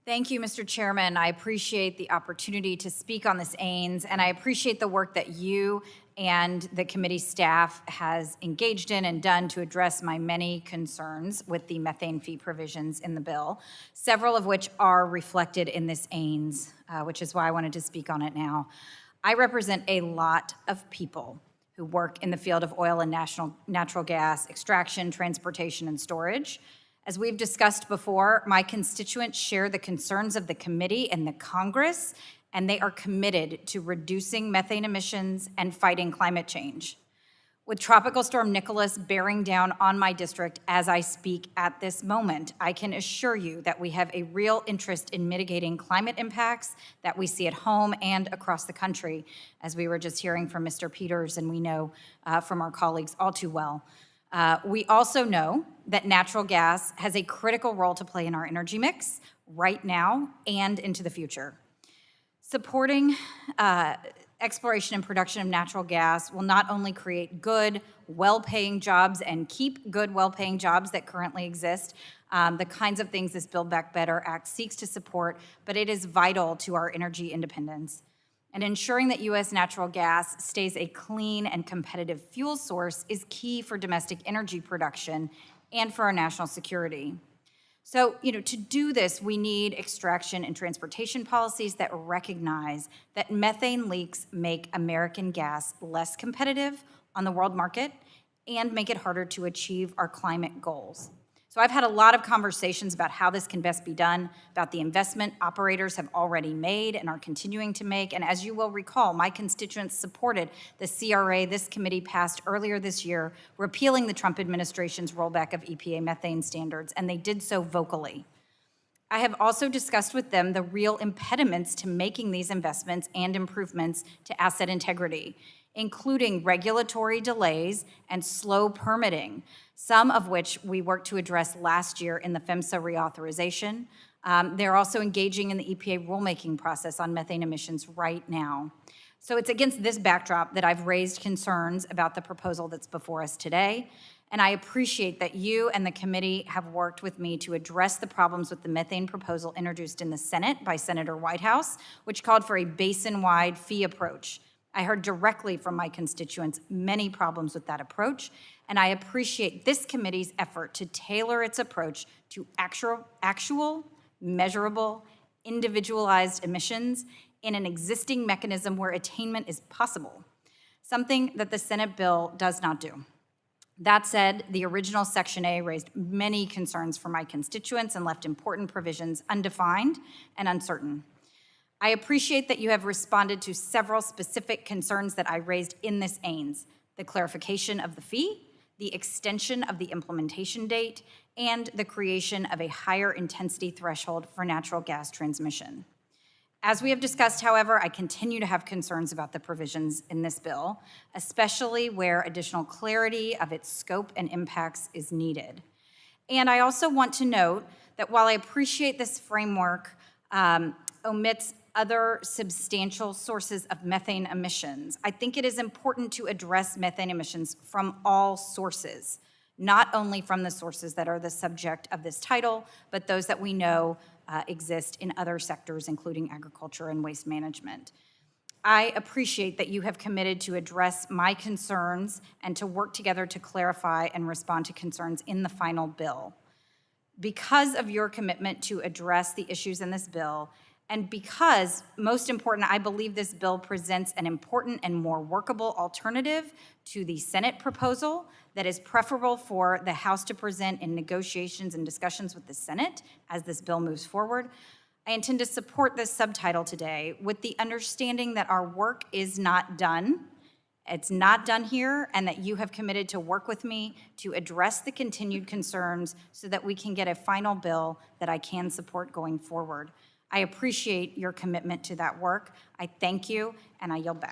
Thank you, Mr. Chairman. I appreciate the opportunity to speak on this AINS, and I appreciate the work that you and the committee staff has engaged in and done to address my many concerns with the methane fee provisions in the bill, several of which are reflected in this AINS, which is why I wanted to speak on it now. I represent a lot of people who work in the field of oil and natural gas extraction, transportation, and storage. As we've discussed before, my constituents share the concerns of the committee and the Congress, and they are committed to reducing methane emissions and fighting climate change. With Tropical Storm Nicholas bearing down on my district as I speak at this moment, I can assure you that we have a real interest in mitigating climate impacts that we see at home and across the country, as we were just hearing from Mr. Peters, and we know from our colleagues all too well. We also know that natural gas has a critical role to play in our energy mix right now and into the future. Supporting exploration and production of natural gas will not only create good, well-paying jobs and keep good, well-paying jobs that currently exist, the kinds of things this Build Back Better Act seeks to support, but it is vital to our energy independence. And ensuring that U.S. natural gas stays a clean and competitive fuel source is key for domestic energy production and for our national security. So, to do this, we need extraction and transportation policies that recognize that methane leaks make American gas less competitive on the world market and make it harder to achieve our climate goals. So I've had a lot of conversations about how this can best be done, about the investment operators have already made and are continuing to make. And as you will recall, my constituents supported the CRA this committee passed earlier this year, repealing the Trump administration's rollback of EPA methane standards, and they did so vocally. I have also discussed with them the real impediments to making these investments and improvements to asset integrity, including regulatory delays and slow permitting, some of which we worked to address last year in the PHMSA reauthorization. They're also engaging in the EPA rulemaking process on methane emissions right now. So it's against this backdrop that I've raised concerns about the proposal that's before us today. And I appreciate that you and the committee have worked with me to address the problems with the methane proposal introduced in the Senate by Senator Whitehouse, which called for a basin-wide fee approach. I heard directly from my constituents many problems with that approach, and I appreciate this committee's effort to tailor its approach to actual, measurable, individualized emissions in an existing mechanism where attainment is possible, something that the Senate bill does not do. That said, the original Section A raised many concerns for my constituents and left important provisions undefined and uncertain. I appreciate that you have responded to several specific concerns that I raised in this AINS: the clarification of the fee, the extension of the implementation date, and the creation of a higher intensity threshold for natural gas transmission. As we have discussed, however, I continue to have concerns about the provisions in this bill, especially where additional clarity of its scope and impacts is needed. And I also want to note that while I appreciate this framework omits other substantial sources of methane emissions, I think it is important to address methane emissions from all sources, not only from the sources that are the subject of this title, but those that we know exist in other sectors, including agriculture and waste management. I appreciate that you have committed to address my concerns and to work together to clarify and respond to concerns in the final bill. Because of your commitment to address the issues in this bill, and because, most important, I believe this bill presents an important and more workable alternative to the Senate proposal that is preferable for the House to present in negotiations and discussions with the Senate as this bill moves forward, I intend to support this subtitle today with the understanding that our work is not done. It's not done here, and that you have committed to work with me to address the continued concerns so that we can get a final bill that I can support going forward. I appreciate your commitment to that work. I thank you, and I yield back.